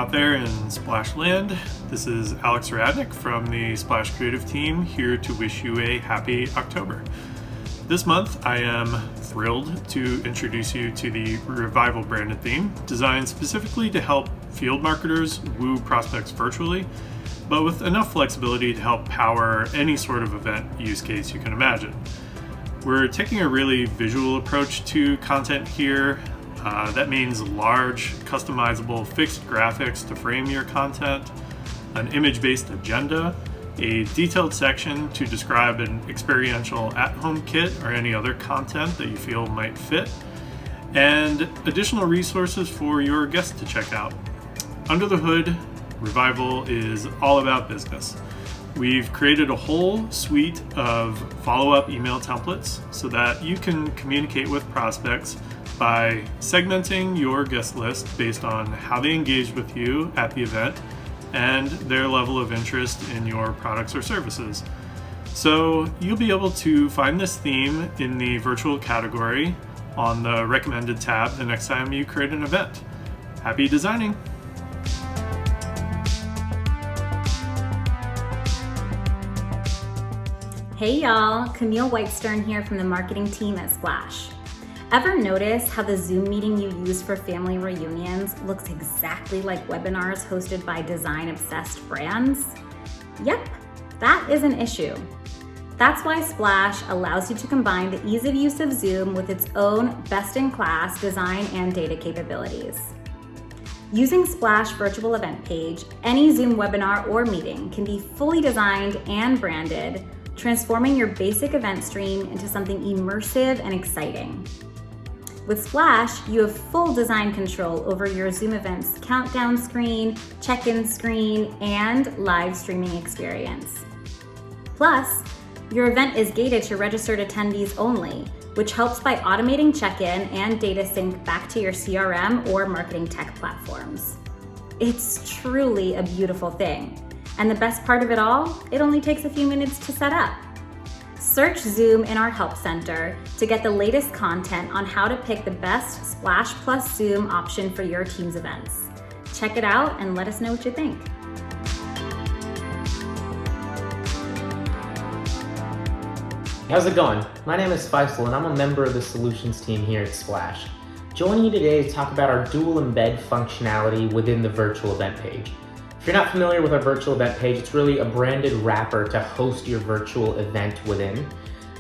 out there in Splash Land. This is Alex Radnick from the Splash Creative team, here to wish you a happy October. This month, I am thrilled to introduce you to the Revival branded theme, designed specifically to help field marketers woo prospects virtually, but with enough flexibility to help power any sort of event use case you can imagine. We're taking a really visual approach to content here. That means large, customizable, fixed graphics to frame your content, an image-based agenda, a detailed section to describe an experiential at-home kit or any other content that you feel might fit, and additional resources for your guests to check out. Under the hood, Revival is all about business. We've created a whole suite of follow-up email templates so that you can communicate with prospects by segmenting your guest list based on how they engaged with you at the event and their level of interest in your products or services. So you'll be able to find this theme in the virtual category on the recommended tab the next time you create an event. Happy designing! Hey y'all, Camille Whitestern here from the marketing team at Splash. Ever notice how the Zoom meeting you use for family reunions looks exactly like webinars hosted by design-obsessed brands? Yep, that is an issue. That's why Splash allows you to combine the ease of use of Zoom with its own best-in-class design and data capabilities. Using Splash Virtual Event Page, any Zoom webinar or meeting can be fully designed and branded, transforming your basic event stream into something immersive and exciting. With Splash, you have full design control over your Zoom event's countdown screen, check-in screen, and live streaming experience. Plus, your event is gated to registered attendees only, which helps by automating check-in and data sync back to your CRM or marketing tech platforms. It's truly a beautiful thing. And the best part of it all, it only takes a few minutes to set up. Search Zoom in our Help Center to get the latest content on how to pick the best Splash plus Zoom option for your team's events. Check it out and let us know what you think. How's it going? My name is Faisal and I'm a member of the solutions team here at Splash. Joining you today to talk about our dual embed functionality within the virtual event page. If you're not familiar with our virtual event page, it's really a branded wrapper to host your virtual event within.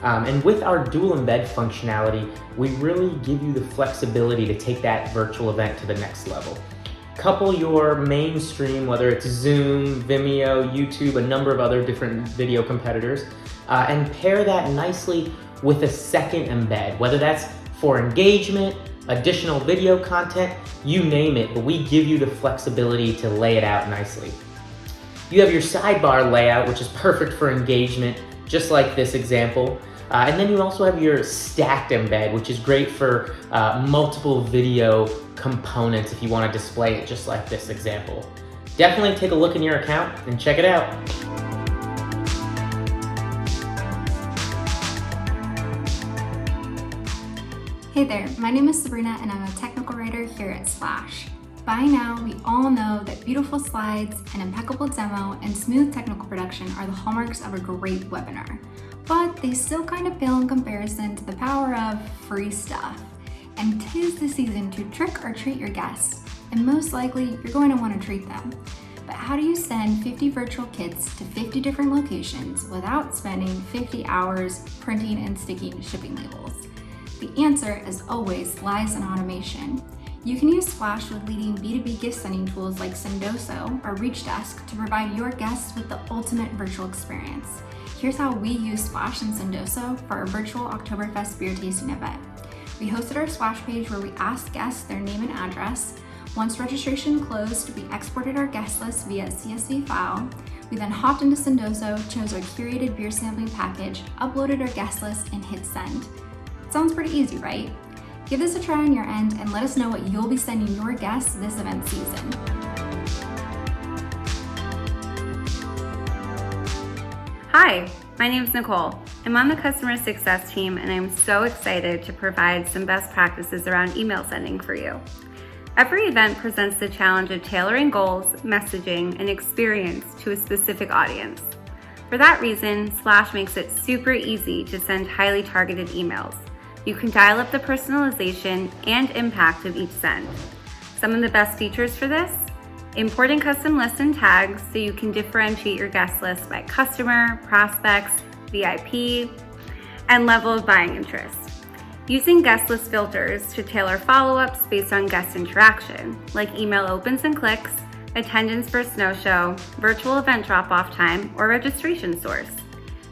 And with our dual embed functionality, we really give you the flexibility to take that virtual event to the next level. Couple your mainstream, whether it's Zoom, Vimeo, YouTube, a number of other different video competitors, and pair that nicely with a second embed, whether that's for engagement, additional video content, you name it, but we give you the flexibility to lay it out nicely. You have your sidebar layout, which is perfect for engagement, just like this example. And then you also have your stacked embed, which is great for multiple video components if you want to display it just like this example. Definitely take a look in your account and check it out. Hey there, my name is Sabrina and I'm a technical writer here at Splash. By now, we all know that beautiful slides, an impeccable demo, and smooth technical production are the hallmarks of a great webinar. But they still kind of pale in comparison to the power of free stuff. And 'tis the season to trick or treat your guests, and most likely you're going to want to treat them. But how do you send 50 virtual kits to 50 different locations without spending 50 hours printing and sticking shipping labels? The answer, as always, lies in automation. You can use Splash with leading B2B gift sending tools like Sendoso or ReachDesk to provide your guests with the ultimate virtual experience. Here's how we use Splash and Sendoso for our virtual Oktoberfest beer tasting event. We hosted our Splash page where we asked guests their name and address. Once registration closed, we exported our guest list via CSV file. We then hopped into Sendoso, chose our curated beer sampling package, uploaded our guest list, and hit send. Sounds pretty easy, right? Give this a try on your end and let us know what you'll be sending your guests this event season. Hi, my name is Nicole. I'm on the customer success team and I'm so excited to provide some best practices around email sending for you. Every event presents the challenge of tailoring goals, messaging, and experience to a specific audience. For that reason, Splash makes it super easy to send highly targeted emails. You can dial up the personalization and impact of each send. Some of the best features for this: importing custom lists and tags so you can differentiate your guest list by customer, prospects, VIP, and level of buying interest. Using guest list filters to tailor follow-ups based on guest interaction, like email opens and clicks, attendance for snow show, virtual event drop-off time, or registration source.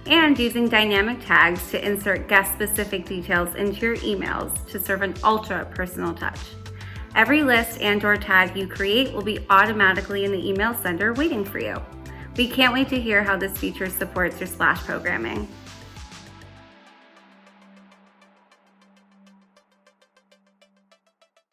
And using dynamic tags to insert guest-specific details into your emails to serve an ultra-personal touch. Every list and/or tag you create will be automatically in the email sender waiting for you. We can't wait to hear how this feature supports your Splash programming.